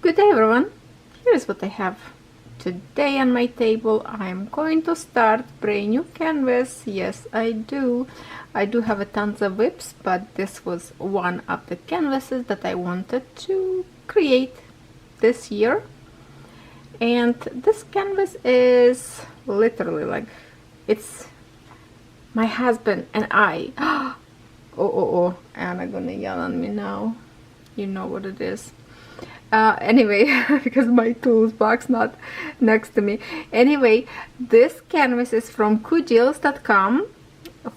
Good day everyone, here's what I have today on my table. I'm going to start brand new canvas. Yes, I do have a tons of whips, but this was one of the canvases that I wanted to create this year. And this canvas is literally like, it's my husband and I. Oh, Anna gonna yell on me now. You know what it is. Anyway, because my tools box not next to me. Anyway, this canvas is from COODEALS.com,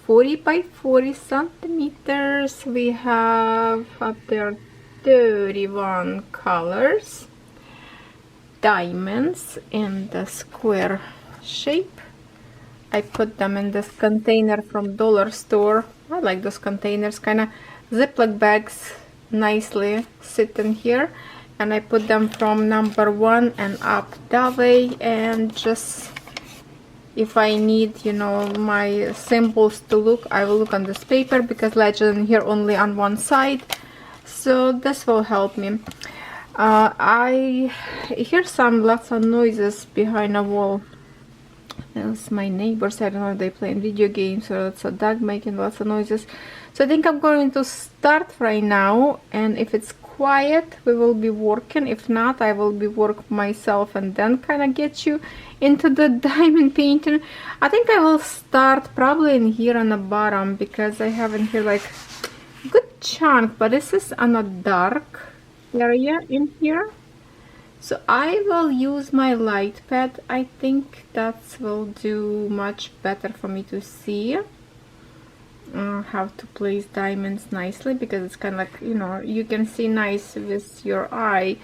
40 by 40 centimeters. We have up there 31 colors, diamonds in the square shape. I put them in this container from dollar store. I like those containers, kind of Ziploc bags, nicely sit in here. And I put them from number 1 and up that way, and just if I need, you know, my symbols to look, I will look on this paper because legend here only on one side, so this will help me. I hear lots of noises behind a wall. That's my neighbors. I don't know if they playing video games or it's a dog making lots of noises. So I think I'm going to start right now, and if it's quiet we will be working. If not, I will be work myself and then kind of get you into the diamond painting. I think I will start probably in here on the bottom because I have in here like a good chunk, but this is on a dark area in here. So I will use my light pad. I think that will do much better for me to see how to place diamonds nicely, because it's kind of like, you know, you can see nice with your eye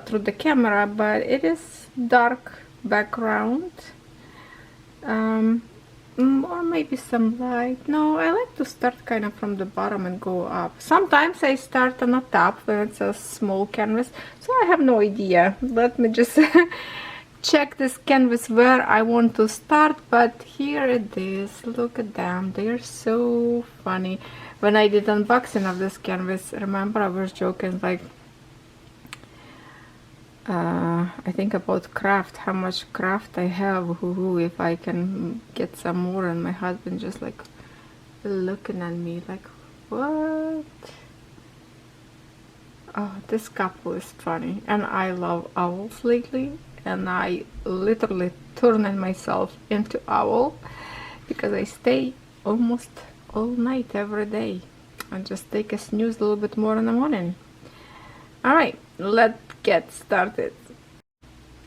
through the camera, but it is dark background, or maybe some light. No, I like to start kind of from the bottom and go up. Sometimes I start on the top when it's a small canvas, so I have no idea. Let me just check this canvas where I want to start, but here it is. Look at them, they're so funny. When I did unboxing of this canvas, remember I was joking like I think about craft, how much craft I have, if I can get some more, and my husband just like looking at me like, what? Oh, this couple is funny, and I love owls lately, and I literally turning myself into owl because I stay almost all night every day and just take a snooze a little bit more in the morning. All right, let's get started.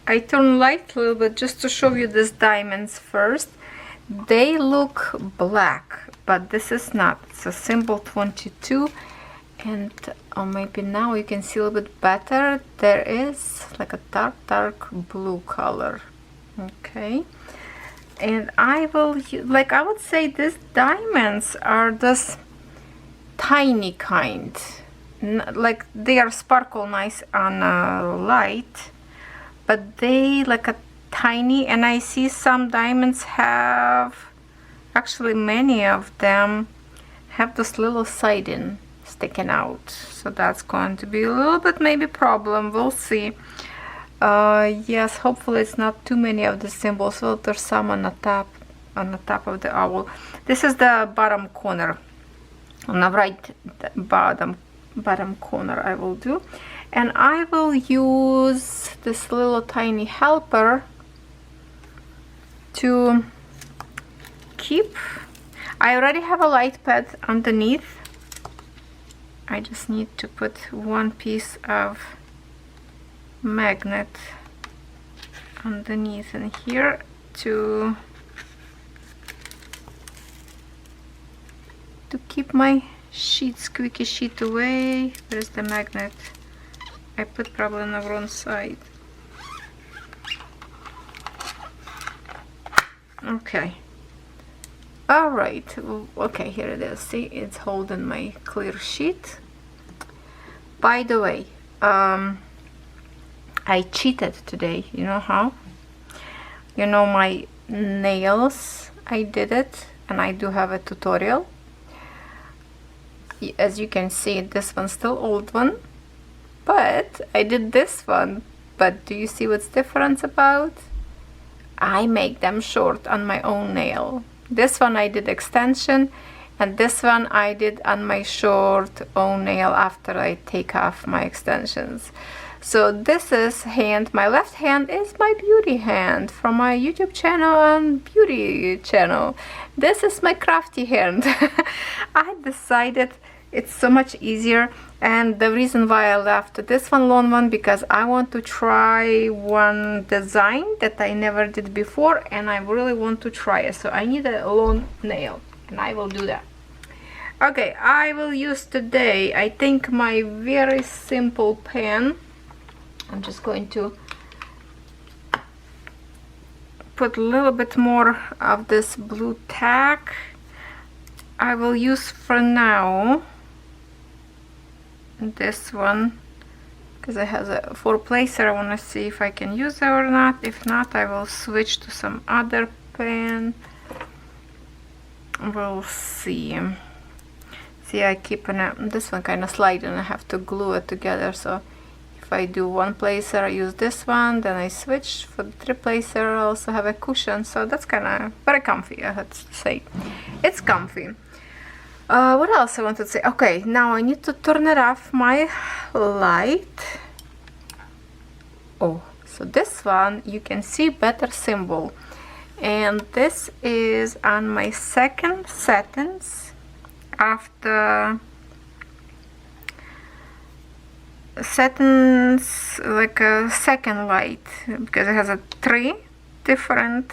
I turn light a little bit just to show you these diamonds first. They look black, but this is not. It's a symbol 22, and maybe now you can see a little bit better. There is like a dark blue color. Okay, and I will like, I would say these diamonds are this tiny kind, like they are sparkle nice on light, but they like a tiny, and I see some diamonds have, actually many of them have this little siding sticking out, so that's going to be a little bit maybe problem. We'll see. Yes, hopefully it's not too many of the symbols. Well, there's some on the top of the owl. This is the bottom corner, on the right bottom corner I will do, and I will use this little tiny helper to keep. I already have a light pad underneath. I just need to put one piece of magnet underneath in here to keep my sheet, squeaky sheet away. Where's the magnet? I put probably on the wrong side. Okay. All right. Okay, here it is. See, it's holding my clear sheet. By the way, I cheated today. You know how? You know my nails, I did it, and I do have a tutorial. As you can see, this one's still old one, but I did this one. But do you see what's different about? I make them short on my own nail. This one I did extension, and this one I did on my short own nail after I take off my extensions. So this is hand, my left hand is my beauty hand from my YouTube channel and beauty channel. This is my crafty hand. I decided it's so much easier, and the reason why I left this one long one, because I want to try one design that I never did before, and I really want to try it. So I need a long nail, and I will do that. Okay, I will use today, I think, my very simple pen. I'm just going to put a little bit more of this blue tack. I will use for now this one because it has a 4-placer. I want to see if I can use it or not. If not, I will switch to some other pen. We'll see. See, I keep this one kind of slide and I have to glue it together. So if I do 1-placer, I use this one, then I switch for the 3-placer. I also have a cushion, so that's kind of very comfy, I have to say. It's comfy. What else I want to say? Okay, now I need to turn it off my light. Oh, so this one you can see better symbol, and this is on my second sentence after sentence, like a second light, because it has a 3 different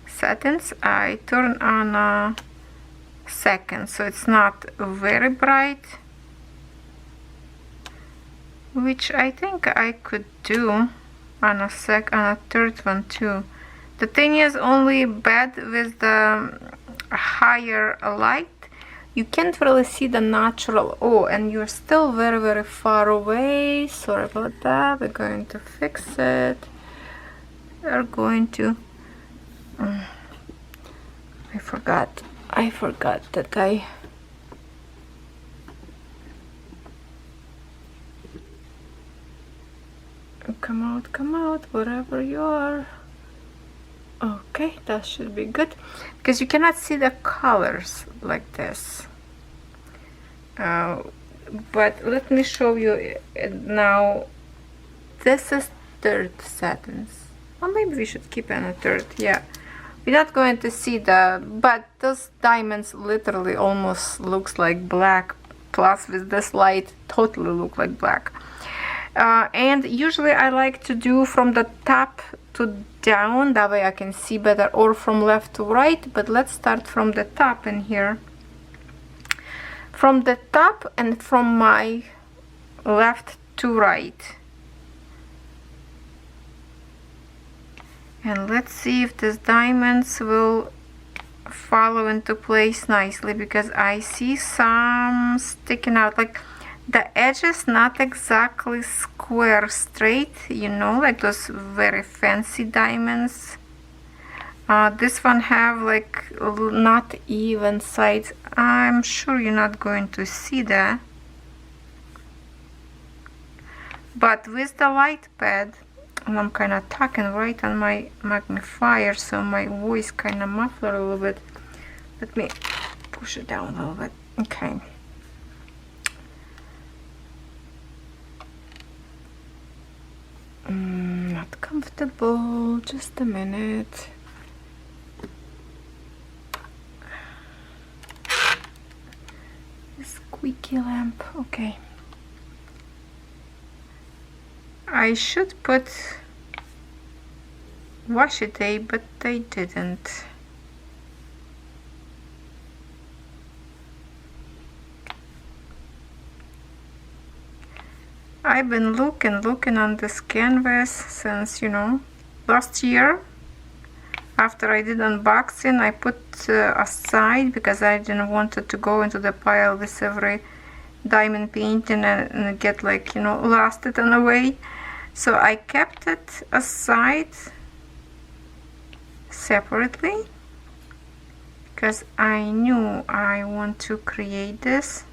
settings. I turn on a second, so it's not very bright, which I think I could do on a third one too. The thing is, only bad with the higher light, you can't really see the natural. Oh, and you're still very, very far away. Sorry about that. We're going to fix it. We're going to I forgot that I come out wherever you are. Okay, that should be good, because you cannot see the colors like this. But let me show you now. This is third sentence. Or maybe we should keep in a third. Yeah, we're not going to see but those diamonds literally almost looks like black, plus with this light totally look like black. And usually I like to do from the top to down, that way I can see better, or from left to right. But let's start from the top in here. From the top and from my left to right. And let's see if these diamonds will follow into place nicely, because I see some sticking out, like the edge is not exactly square straight, you know, like those very fancy diamonds. This one have like not even sides. I'm sure you're not going to see that, but with the light pad, and I'm kind of talking right on my magnifier, so my voice kind of muffled a little bit. Let me push it down a little bit. Okay. Not comfortable. Just a minute. Squeaky lamp. Okay. I should put washi tape, but I didn't. I've been looking on this canvas since, you know, last year. After I did unboxing, I put aside, because I didn't want it to go into the pile with every diamond painting and get, like, you know, lost it in a way. So I kept it aside separately, because I knew I want to create this.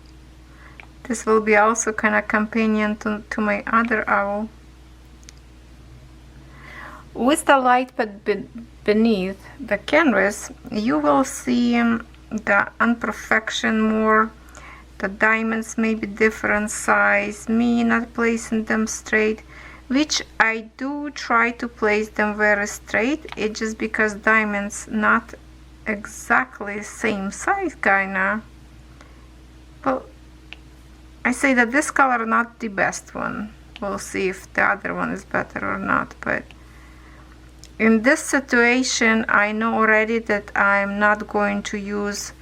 This will be also kind of companion to my other owl. With the light beneath the canvas, you will see the imperfection more. The diamonds may be different size, me not placing them straight, which I do try to place them very straight. It's just because diamonds not exactly same size kinda. Well, I say that this color not the best one. We'll see if the other one is better or not, but in this situation I know already that I'm not going to use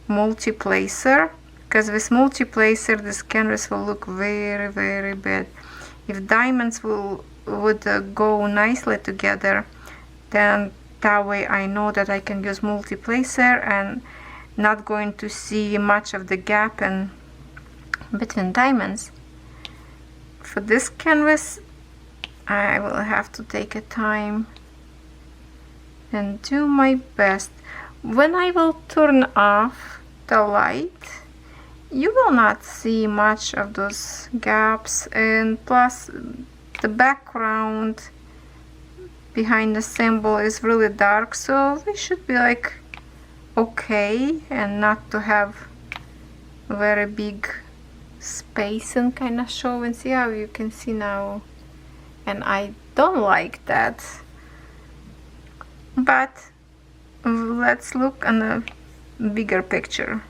multi-placer, because with multi-placer this canvas will look very, very bad. If diamonds would go nicely together, then that way I know that I can use multi-placer and not going to see much of the gap in between diamonds. For this canvas I will have to take a time and do my best. When I will turn off the light, you will not see much of those gaps, and plus the background behind the symbol is really dark, so we should be like okay, and not to have very big space and kind of show. And see how you can see now, and I don't like that. But let's look on a bigger picture.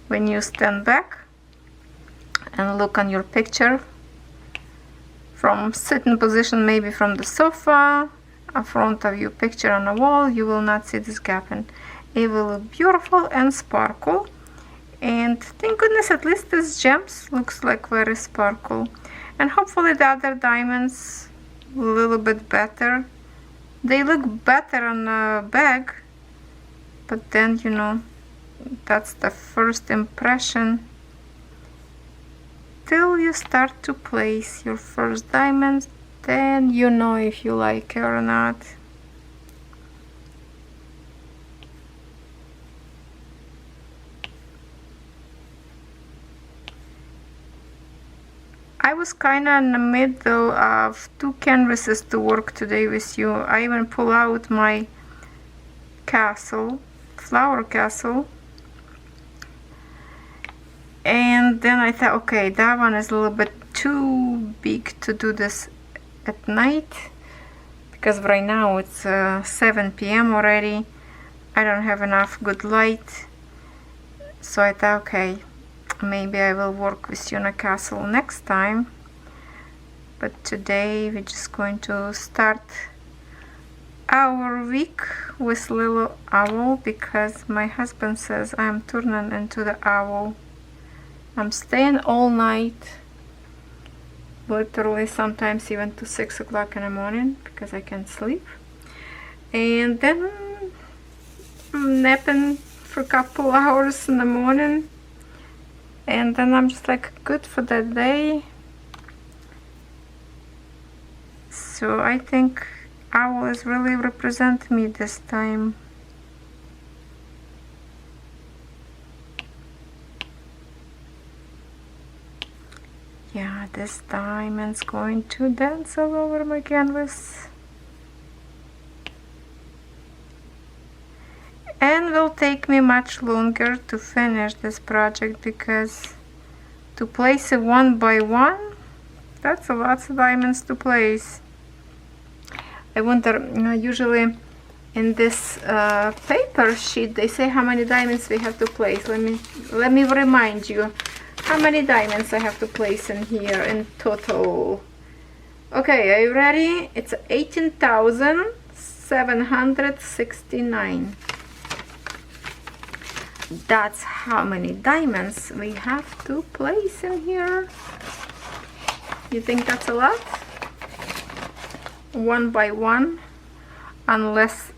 When you stand back and look on your picture from sitting position, maybe from the sofa, in front of your picture on the wall, you will not see this gap, and it will look beautiful and sparkle. And thank goodness at least this gems looks like very sparkle, and hopefully the other diamonds a little bit better. They look better on the bag, but then you know, that's the first impression till you start to place your first diamonds, then you know if you like it or not. I was kind of in the middle of two canvases to work today with you. I even pull out my castle, flower castle, and then I thought, okay, that one is a little bit too big to do this at night, because right now it's 7 p.m. already. I don't have enough good light, so I thought, okay, maybe I will work with Una Castle next time. But today we're just going to start our week with little owl, because my husband says I'm turning into the owl. I'm staying all night, literally sometimes even to 6 o'clock in the morning, because I can't sleep, and then I'm napping for a couple hours in the morning, and then I'm just like good for that day. So I think owl is really representing me this time. Yeah, this diamond's going to dance all over my canvas. And will take me much longer to finish this project, because to place it one by one, that's a lot of diamonds to place. I wonder, usually in this paper sheet they say how many diamonds we have to place. Let me remind you how many diamonds I have to place in here in total. Okay, are you ready? It's 18,769. That's how many diamonds we have to place in here. You think that's a lot? One by one, unless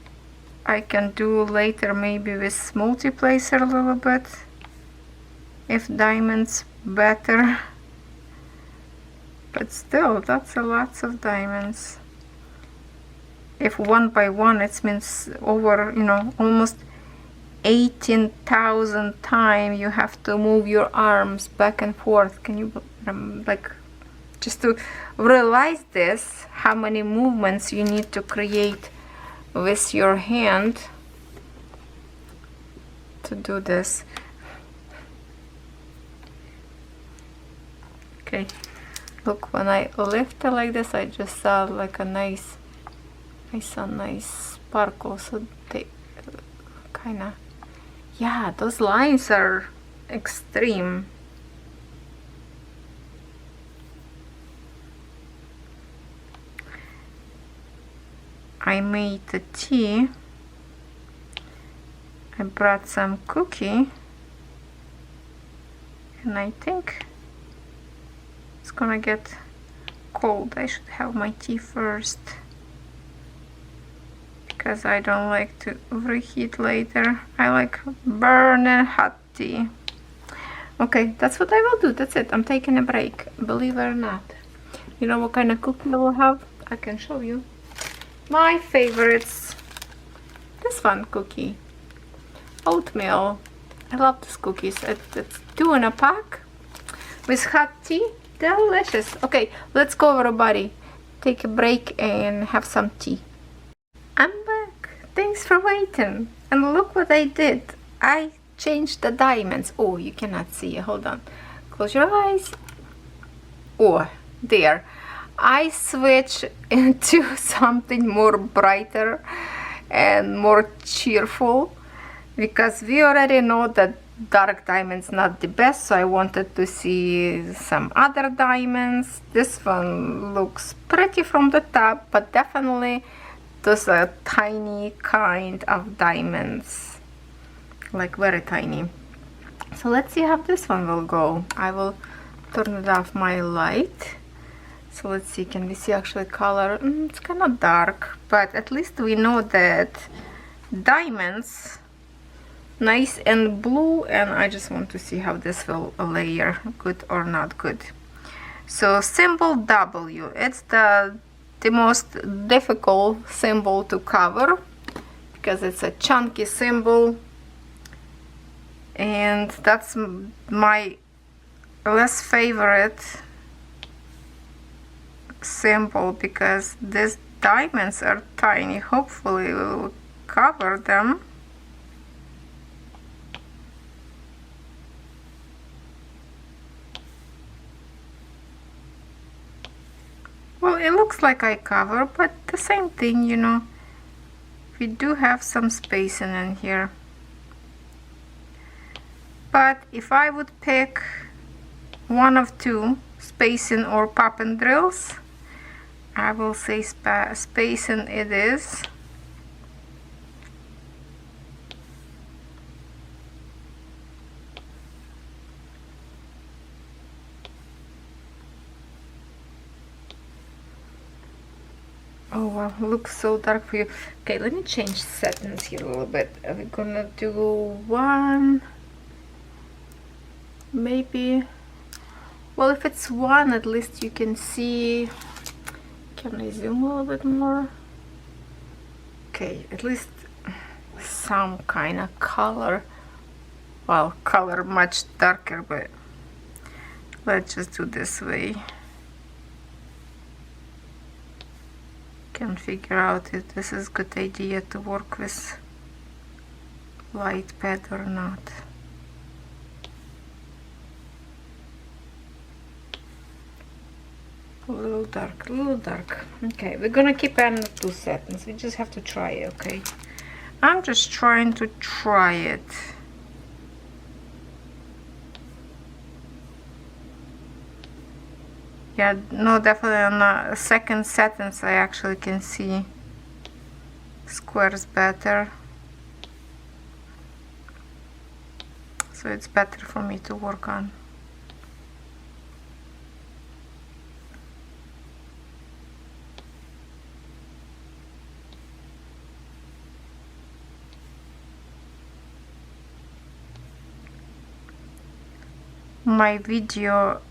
I can do later maybe with multi-placer a little bit, if diamonds better, but still that's a lot of diamonds. If one by one, it means over, almost 18,000 times you have to move your arms back and forth. Can you like, just to realize this, how many movements you need to create with your hand to do this. Okay, look, when I lift it like this, I just saw like a nice sparkle. So they kind of, yeah, those lines are extreme. I made the tea. I brought some cookie, and I think it's gonna get cold. I should have my tea first, because I don't like to reheat later. I like burning hot tea. Okay, that's what I will do. That's it. I'm taking a break, believe it or not. You know what kind of cookie I will have? I can show you. My favorites. This one cookie. Oatmeal. I love these cookies. It's 2 in a pack with hot tea. Delicious. Okay, let's go, everybody. Take a break and have some tea. I'm back. Thanks for waiting. And look what I did. I changed the diamonds. Oh, you cannot see. Hold on. Close your eyes. Oh, there. I switch into something more brighter and more cheerful, because we already know that dark diamonds not the best, so I wanted to see some other diamonds. This one looks pretty from the top, but definitely those are tiny kind of diamonds, like very tiny. So let's see how this one will go. I will turn it off my light. So let's see, can we see actually color? It's kind of dark, but at least we know that diamonds nice and blue, and I just want to see how this will layer, good or not good. So symbol W, it's the most difficult symbol to cover because it's a chunky symbol, and that's my less favorite symbol because these diamonds are tiny. Hopefully we will cover them. Well, it looks like I cover, but the same thing, you know, we do have some spacing in here. But if I would pick one of two, spacing or popping drills, I will say spacing it is. Oh wow, looks so dark for you. Okay, let me change settings here a little bit. We're gonna do one, maybe. Well, if it's one, at least you can see. Can I zoom a little bit more? Okay, at least some kind of color. Well, color much darker, but let's just do this way. Can figure out if this is a good idea to work with light pad or not. A little dark, a little dark. Okay, we're gonna keep on 2 settings. We just have to try it, okay? I'm just trying to try it. Yeah, no, definitely on the second settings I actually can see squares better. So it's better for me to work on. My video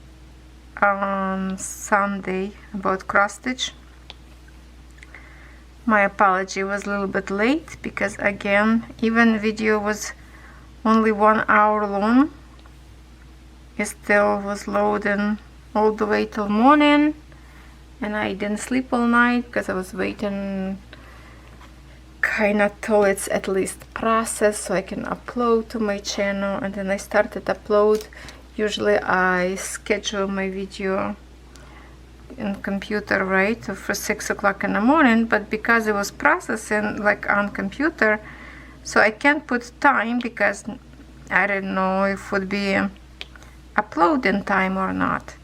on Sunday about cross stitch My apology, was a little bit late because again, even video was only 1 hour long. It still was loading all the way till morning, and I didn't sleep all night because I was waiting kind of till it's at least processed so I can upload to my channel. And then I started upload. Usually I schedule my video in computer, right, for 6 o'clock in the morning, but because it was processing like on computer, so I can't put time because I didn't know if it would be uploading time or not.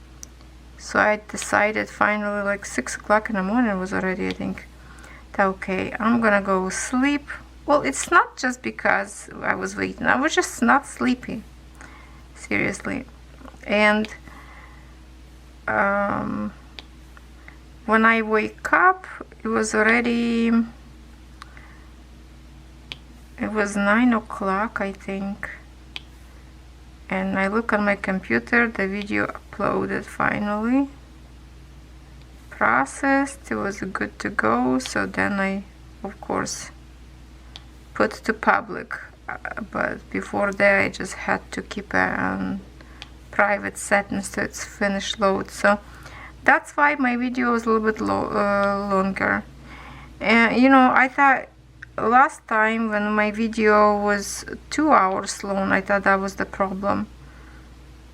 So I decided finally, like 6 o'clock in the morning was already, I think, okay, I'm gonna go sleep. Well, it's not just because I was waiting, I was just not sleepy, seriously. And when I wake up, it was already, it was 9 o'clock, I think. And I look on my computer, the video uploaded finally, processed, it was good to go. So then I, of course, put to public, but before that I just had to keep a private settings so it's finished load. So that's why my video was a little bit longer. And you know, I thought last time when my video was 2 hours long, I thought that was the problem,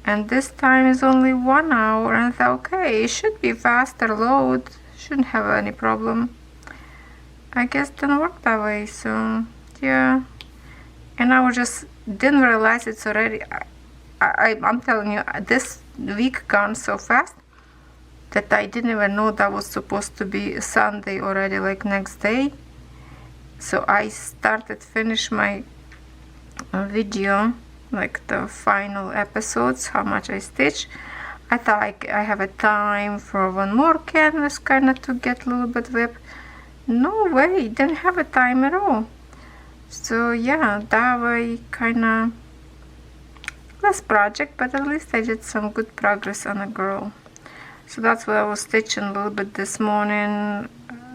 and this time is only 1 hour, and I thought, okay, it should be faster load, shouldn't have any problem. I guess it didn't work that way. So yeah, and I just didn't realize it's already, I'm telling you, this week gone so fast that I didn't even know that was supposed to be Sunday already, like next day. So I finish my video, like the final episodes, how much I stitch. I thought I have a time for one more canvas, kind of to get a little bit whip. No way, didn't have a time at all. So yeah, that way kind of less project, but at least I did some good progress on a girl. So that's what I was stitching a little bit this morning,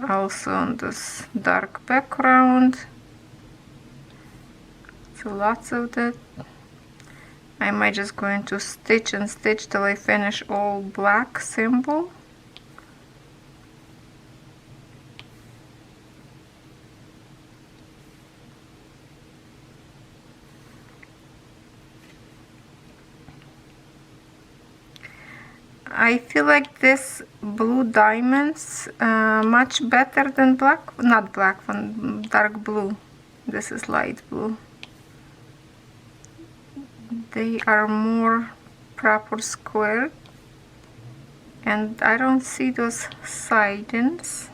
also on this dark background. So lots of that. I might just going to stitch and stitch till I finish all black symbol. I feel like this blue diamonds much better than black, not black one, dark blue. This is light blue. They are more proper square, and I don't see those sidings.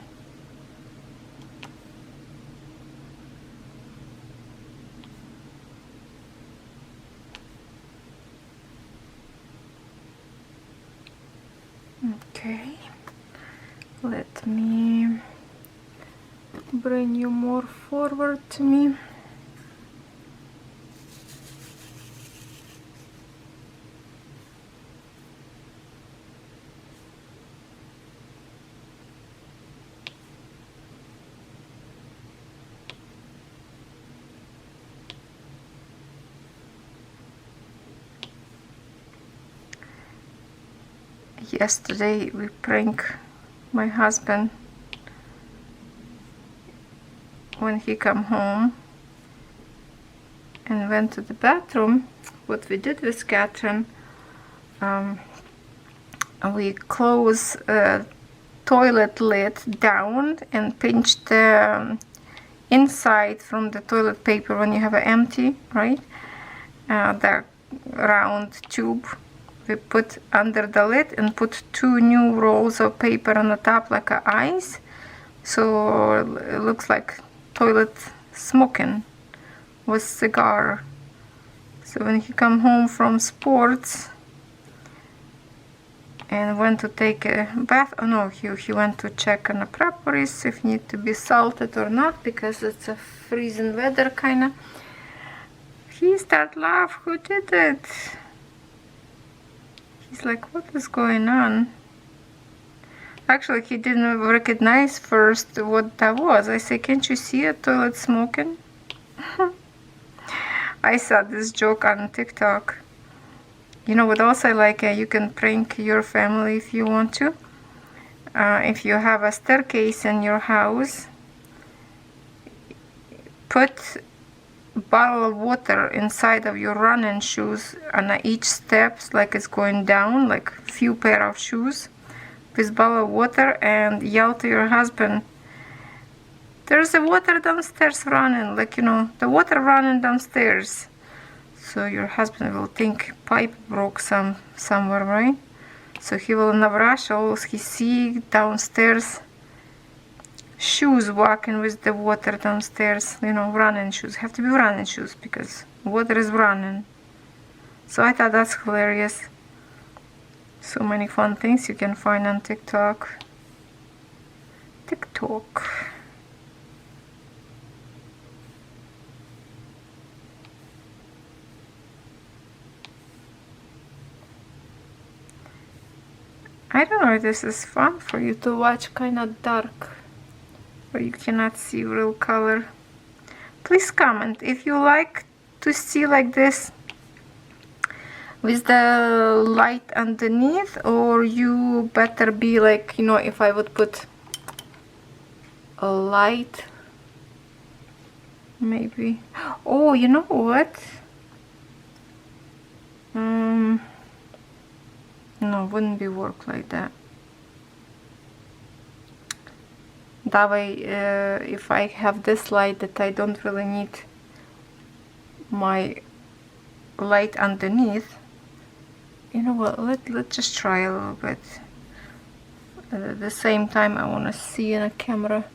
Okay, let me bring you more forward to me. Yesterday we pranked my husband when he come home and went to the bathroom. What we did with Catherine, we closed toilet lid down and pinched the inside from the toilet paper when you have an empty, right? The round tube we put under the lid and put 2 new rolls of paper on the top like a ice, so it looks like toilet smoking with cigar. So when he come home from sports and went to take a bath, oh no, he went to check on the properties if need to be salted or not, because it's a freezing weather kinda. He start laugh, who did it? He's like, what is going on? Actually, he didn't recognize first what that was. I say, can't you see a toilet smoking? I saw this joke on TikTok. You know what else I like? You can prank your family if you want to. If you have a staircase in your house, put a bottle of water inside of your running shoes on each steps, like it's going down, like a few pair of shoes, with bottle of water, and yell to your husband, there's a water downstairs running, like, you know, the water running downstairs. So your husband will think pipe broke somewhere, right? So he will in a rush, all he see downstairs shoes walking with the water downstairs, you know, running shoes. Have to be running shoes because water is running. So I thought that's hilarious. So many fun things you can find on TikTok. I don't know if this is fun for you to watch, kind of dark, where you cannot see real color. Please comment if you like to see like this with the light underneath, or you better be like, you know, if I would put a light, maybe. Oh, you know what? No, wouldn't be work like that. That way, if I have this light that I don't really need my light underneath, you know what, let's just try a little bit. At the same time, I want to see in a camera.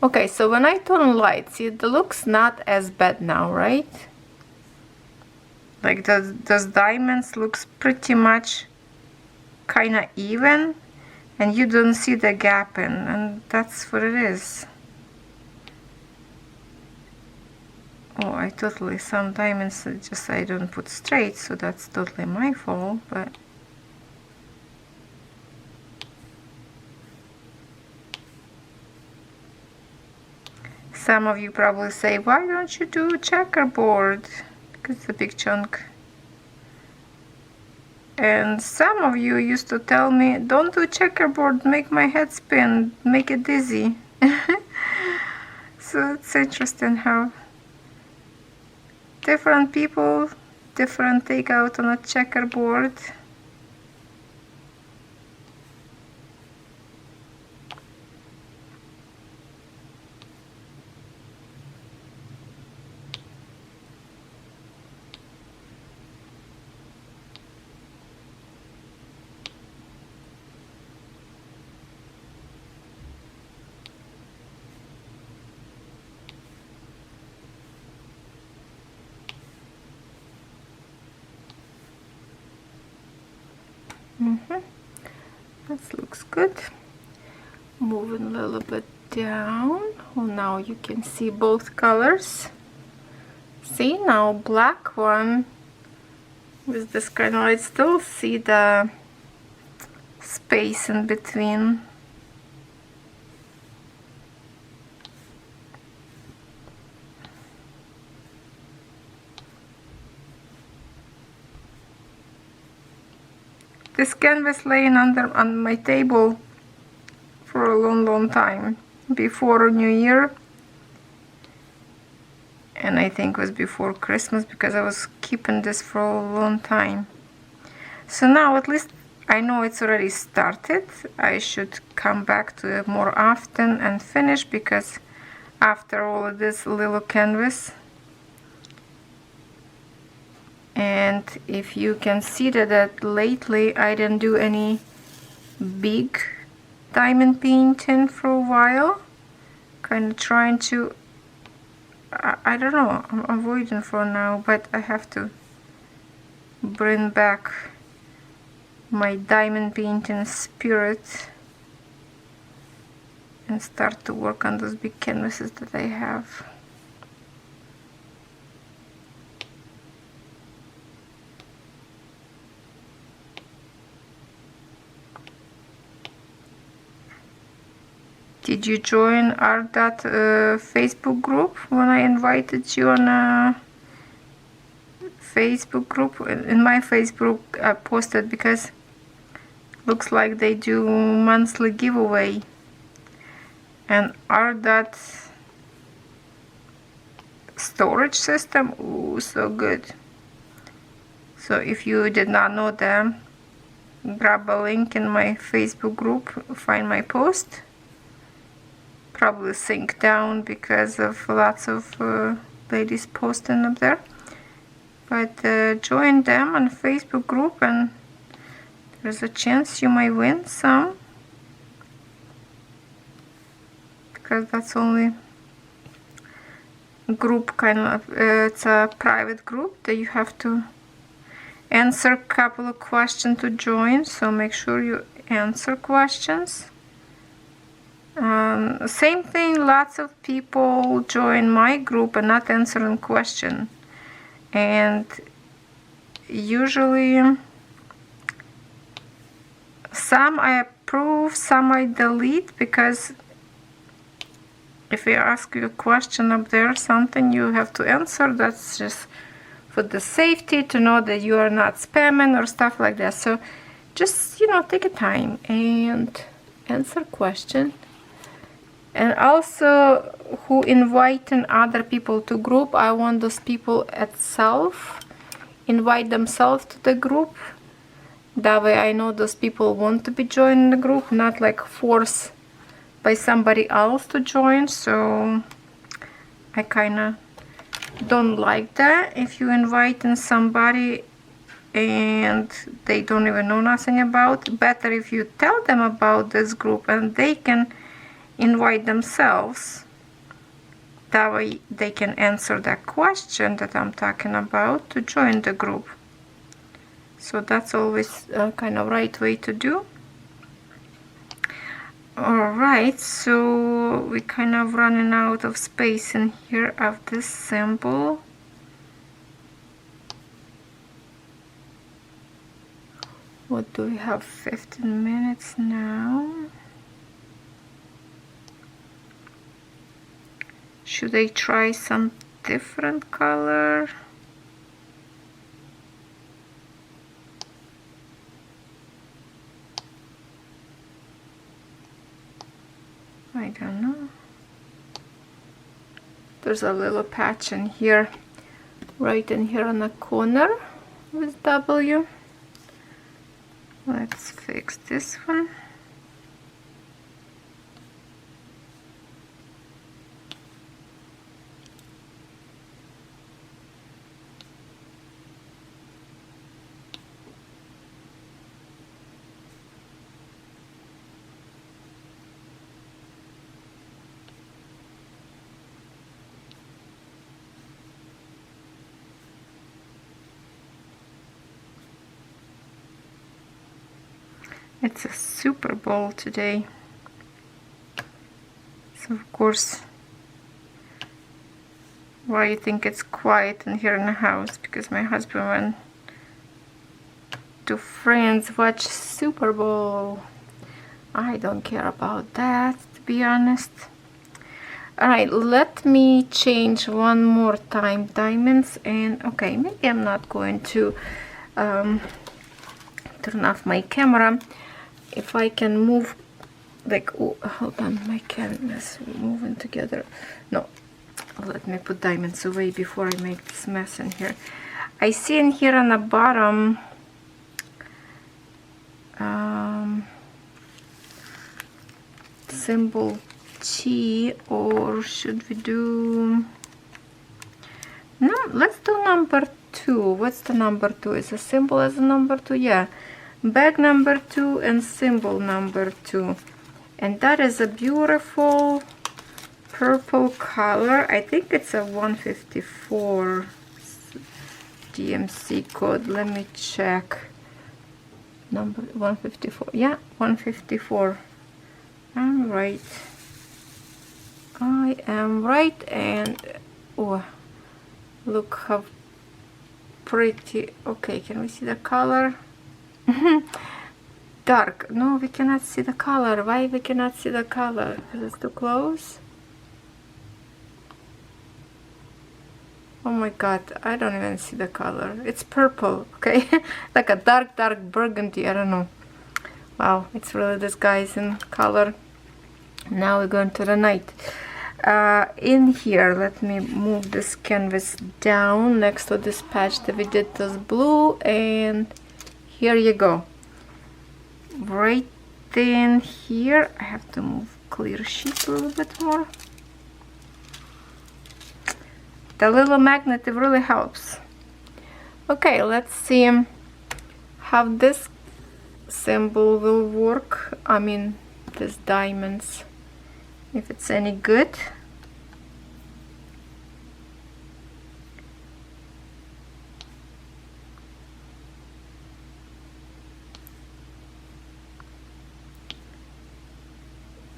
Okay, so when I turn on light, see, the look's not as bad now, right? Like those diamonds looks pretty much kind of even, and you don't see the gap in, and that's what it is. Oh, I totally, some diamonds just I don't put straight, so that's totally my fault, but some of you probably say, why don't you do checkerboard? Because it's a big chunk. And some of you used to tell me, don't do checkerboard, make my head spin, make it dizzy. So it's interesting how different people, different takeout on a checkerboard. This looks good. Moving a little bit down. Oh, now you can see both colors. See, now black one with this kind of, I still see the space in between. This canvas laying on my table for a long time before New Year, and I think it was before Christmas, because I was keeping this for a long time. So now at least I know it's already started. I should come back to it more often and finish, because after all of this little canvas. And if you can see that lately I didn't do any big diamond painting for a while, kind of trying to, I don't know, I'm avoiding for now, but I have to bring back my diamond painting spirit and start to work on those big canvases that I have. Did you join ARTDOT Facebook group when I invited you on a Facebook group? In my Facebook I posted because looks like they do monthly giveaway, and ARTDOT storage system, ooh, so good. So if you did not know them, grab a link in my Facebook group, find my post, probably sync down because of lots of ladies posting up there, but join them on Facebook group and there's a chance you might win some, because that's only group kind of, it's a private group that you have to answer a couple of questions to join, so make sure you answer questions. Same thing, lots of people join my group and not answering question, and usually some I approve, some I delete, because if I ask you a question up there, something you have to answer, that's just for the safety, to know that you are not spamming or stuff like that. So just, you know, take a time and answer question. And also, who inviting other people to group, I want those people itself invite themselves to the group. That way I know those people want to be joining the group, not like forced by somebody else to join. So I kind of don't like that. If you inviting somebody and they don't even know nothing about, better if you tell them about this group and they can invite themselves. That way they can answer that question that I'm talking about to join the group. So that's always kind of right way to do. Alright, so we kind of running out of space in here of this symbol. What do we have? 15 minutes now. Should I try some different color? I don't know. There's a little patch in here, right in here on the corner with W. Let's fix this one. It's a Super Bowl today, so of course, why you think it's quiet in here in the house? Because my husband went to friends watch Super Bowl. I don't care about that, to be honest. Alright, let me change one more time diamonds, and okay, maybe I'm not going to turn off my camera. If I can move, like, oh, hold on, my camera's moving together. No, let me put diamonds away before I make this mess in here. I see in here on the bottom symbol T, or should we do, no, let's do number 2. What's the number 2? Is a symbol as a number 2? Yeah. Bag number 2 and symbol number 2, and that is a beautiful purple color. I think it's a 154 DMC code. Let me check. Number 154. Yeah, 154. I'm right. I am right. And oh, look how pretty. Okay, can we see the color? dark. No, we cannot see the color. Why we cannot see the color? Because it's too close. Oh my god, I don't even see the color. It's purple, okay? Like a dark burgundy, I don't know. Wow, it's really disguising color. Now we're going to the night. In here, let me move this canvas down next to this patch that we did this blue, and here you go. Right in here, I have to move clear sheet a little bit more. The little magnet, it really helps. Okay, let's see how this symbol will work. I mean, these diamonds, if it's any good.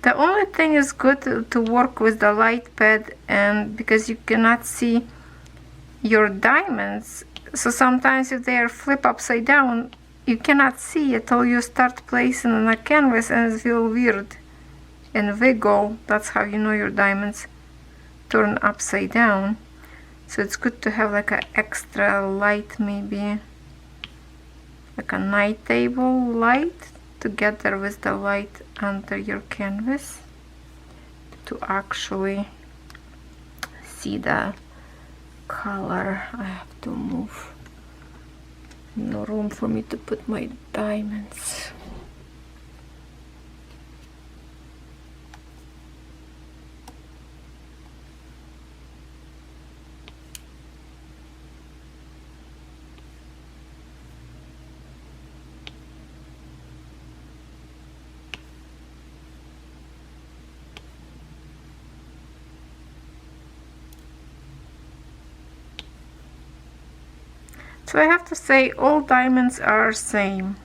The only thing is good to work with the light pad, and because you cannot see your diamonds, so sometimes if they are flipped upside down, you cannot see it till you start placing on a canvas, and it feels weird and wiggle. That's how you know your diamonds turn upside down. So it's good to have like an extra light, maybe like a night table light, together with the light under your canvas, to actually see the color. I have to move. No room for me to put my diamonds. So I have to say all diamonds are same,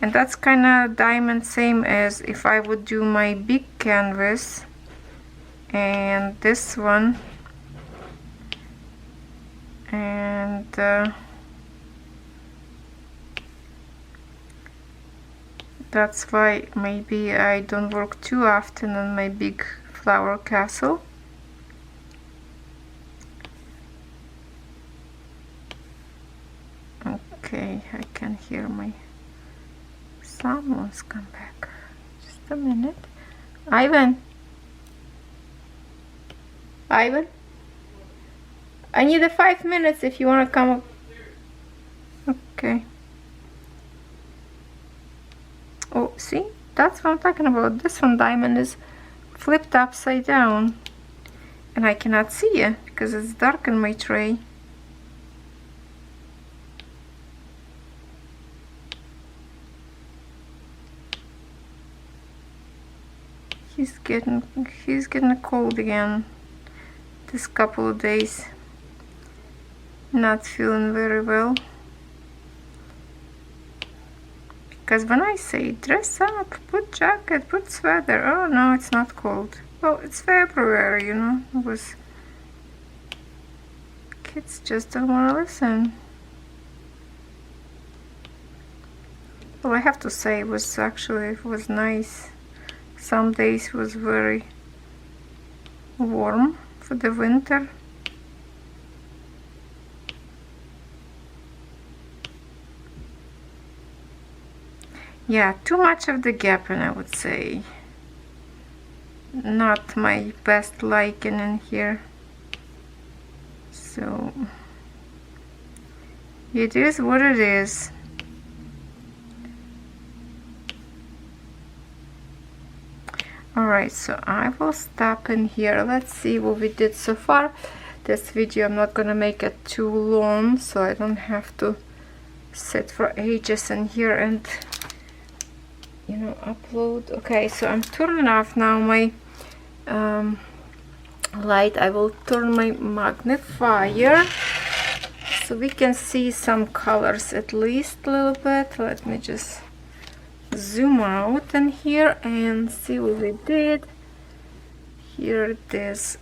and that's kind of diamond same as if I would do my big canvas and this one, and that's why maybe I don't work too often on my big flower castle. Okay, I can hear my someone's come back. Just a minute. Ivan, I need a 5 minutes if you want to come up. Okay. Oh, see, that's what I'm talking about. This one diamond is flipped upside down, and I cannot see it because it's dark in my tray. He's getting a cold again this couple of days. Not feeling very well. Because when I say dress up, put jacket, put sweater, oh no, it's not cold. Well, it's February, you know. It was, kids just don't want to listen. Well, I have to say it was nice. Some days was very warm for the winter. Yeah, too much of the gapping, I would say. Not my best liking in here. So it is what it is. Alright, so I will stop in here. Let's see what we did so far. This video, I'm not gonna make it too long, so I don't have to sit for ages in here and, you know, upload. Okay, so I'm turning off now my light. I will turn my magnifier so we can see some colors at least a little bit. Let me just zoom out in here and see what we did. Here it is.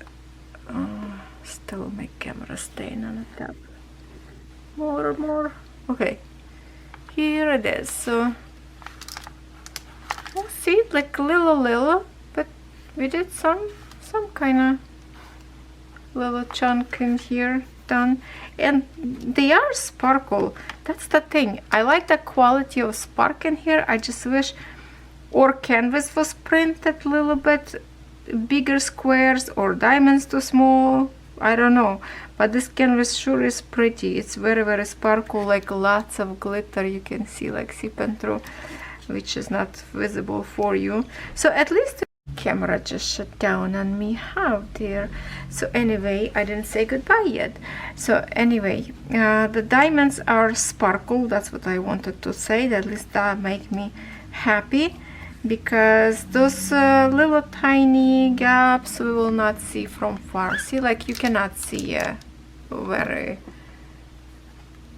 Still my camera staying on the top. More. Okay, here it is. So see, like little, but we did some kind of little chunk in here done, and they are sparkle. That's the thing. I like the quality of spark in here. I just wish or canvas was printed a little bit bigger squares, or diamonds too small. I don't know, but this canvas sure is pretty. It's very sparkle, like lots of glitter you can see like seeping through, which is not visible for you. So at least the camera just shut down on me. How dear. So anyway, I didn't say goodbye yet. So anyway, the diamonds are sparkle. That's what I wanted to say. At least that make me happy, because those little tiny gaps we will not see from far. See, like you cannot see very,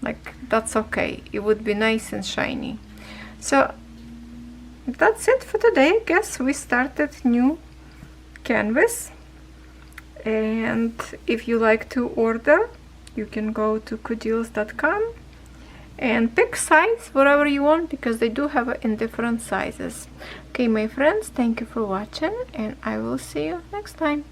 like, that's okay. It would be nice and shiny. So that's it for today. I guess we started new canvas, and if you like to order, you can go to COODEALS.com and pick size whatever you want, because they do have it in different sizes. Okay, my friends, thank you for watching, and I will see you next time.